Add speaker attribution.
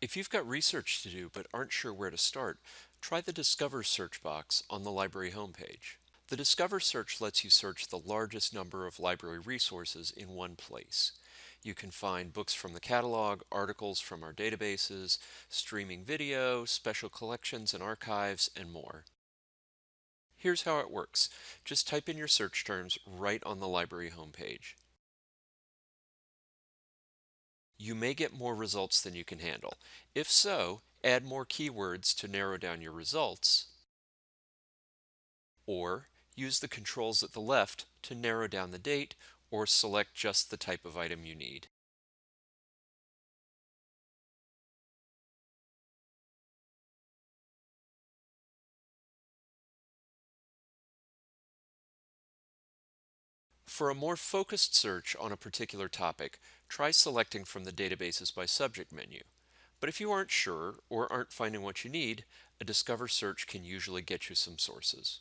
Speaker 1: If you've got research to do but aren't sure where to start, try the Discover search box on the library homepage. The Discover search lets you search the largest number of library resources in one place. You can find books from the catalog, articles from our databases, streaming video, special collections and archives, and more. Here's how it works. Just type in your search terms right on the library homepage. You may get more results than you can handle. If so, add more keywords to narrow down your results, or use the controls at the left to narrow down the date or select just the type of item you need. For a more focused search on a particular topic, try selecting from the Databases by Subject menu. But if you aren't sure or aren't finding what you need, a Discover search can usually get you some sources.